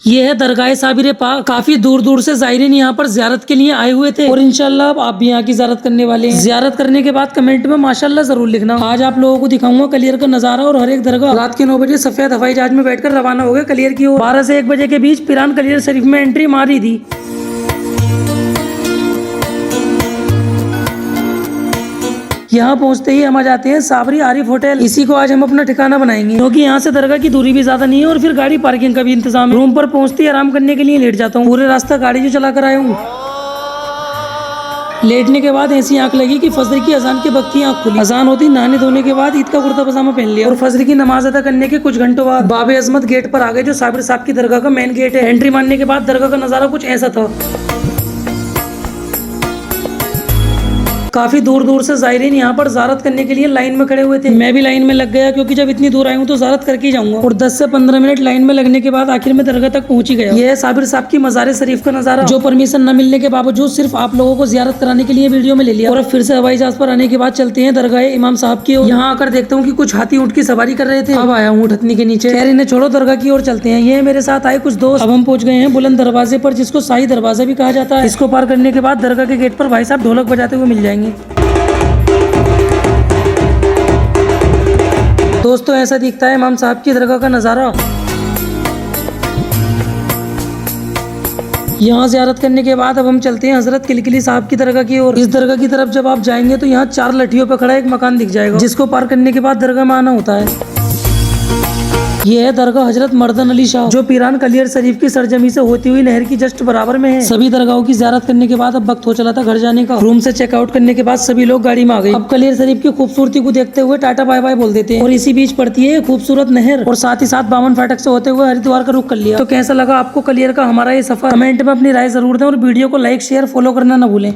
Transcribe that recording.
ये है दरगाह साबिर पाक। काफी दूर दूर से ज़ायरीन यहाँ पर ज़ियारत के लिए आए हुए थे और इंशाल्लाह अब आप भी यहाँ की ज़ियारत करने वाले हैं। ज़ियारत करने के बाद कमेंट में माशाल्लाह जरूर लिखना। आज आप लोगों को दिखाऊंगा कलियर का नजारा और हर एक दरगाह। रात के 9 बजे सफेद हवाई जहाज में बैठकर रवाना हो गए कलियर की ओर। 12 से 1 बजे के बीच पिरान कलियर शरीफ में एंट्री मारी थी। यहाँ पहुँचते ही हम आ जाते हैं साबरी आरिफ होटल। इसी को आज हम अपना ठिकाना बनाएंगे क्योंकि यहाँ से दरगाह की दूरी भी ज्यादा नहीं है और फिर गाड़ी पार्किंग का भी इंतजाम है। रूम पर पहुँचते ही आराम करने के लिए लेट जाता हूँ। पूरे रास्ता गाड़ी जो चला कर आया हूँ। लेटने के बाद ऐसी आंख लगी कि फजर की अजान के वक्त ही आंख खुली। अजान होती नहाने धोने के बाद ईद का कुर्ता पजामा पहन लिया और फजर की नमाज अदा करने के कुछ घंटों बाद बाबे अजमत गेट पर आ गए जो साबिर साहब की दरगाह का मेन गेट है। एंट्री मारने के बाद दरगाह का नजारा कुछ ऐसा था। काफी दूर दूर से ज़ायरीन यहाँ पर ज़ियारत करने के लिए लाइन में खड़े हुए थे। मैं भी लाइन में लग गया क्योंकि जब इतनी दूर आया हूँ तो ज़ियारत करके ही जाऊंगा। और 10 से 15 मिनट लाइन में लगने के बाद आखिर में दरगाह तक पहुंच ही गया। यह है साबिर साहब की मज़ार शरीफ का नजारा जो परमिशन न मिलने के बावजूद सिर्फ आप लोगों को ज़ियारत कराने के लिए वीडियो में ले लिया। और अब फिर से हवाई जहाज पर आने के बाद चलते हैं दरगाह इमाम साहब की ओर। यहाँ आकर देखता हूँ कि कुछ हाथी ऊँट की सवारी कर रहे थे। अब आया हूँ ठतनी के नीचे। खैर इन्हें छोड़ो, दरगाह की ओर चलते हैं। ये मेरे साथ आए कुछ दोस्त। अब हम पहुंच गए हैं बुलंद दरवाजे पर जिसको शाही दरवाजा भी कहा जाता है। इसको पार करने के बाद दरगाह के गेट पर भाई साहब ढोलक बजाते हुए मिल जाएंगे। दोस्तों ऐसा दिखता है इमाम साहब की दरगाह का नज़ारा। यहाँ ज़ियारत करने के बाद अब हम चलते हैं हजरत किलकिली साहब की दरगाह की ओर। इस दरगाह की तरफ जब आप जाएंगे तो यहाँ 4 लठियों पर खड़ा एक मकान दिख जाएगा जिसको पार करने के बाद दरगाह में आना होता है। यह है दरगाह हजरत मर्दन अली शाह जो पिरान कलियर शरीफ की सरजमी से होती हुई नहर की जस्ट बराबर में है। सभी दरगाहों की ज़ियारत करने के बाद अब वक्त हो चला था घर जाने का। रूम से चेकआउट करने के बाद सभी लोग गाड़ी में आ गए। अब कलियर शरीफ की खूबसूरती को देखते हुए टाटा बाय बाय बोल देते हैं और इसी बीच पड़ती है खूबसूरत नहर और साथ ही साथ बामन फाटक से होते हुए हरिद्वार का रुख कर लिया। तो कैसा लगा आपको कलियर का हमारा ये सफर? कमेंट में अपनी राय जरूर दें और वीडियो को लाइक शेयर फॉलो करना न भूलें।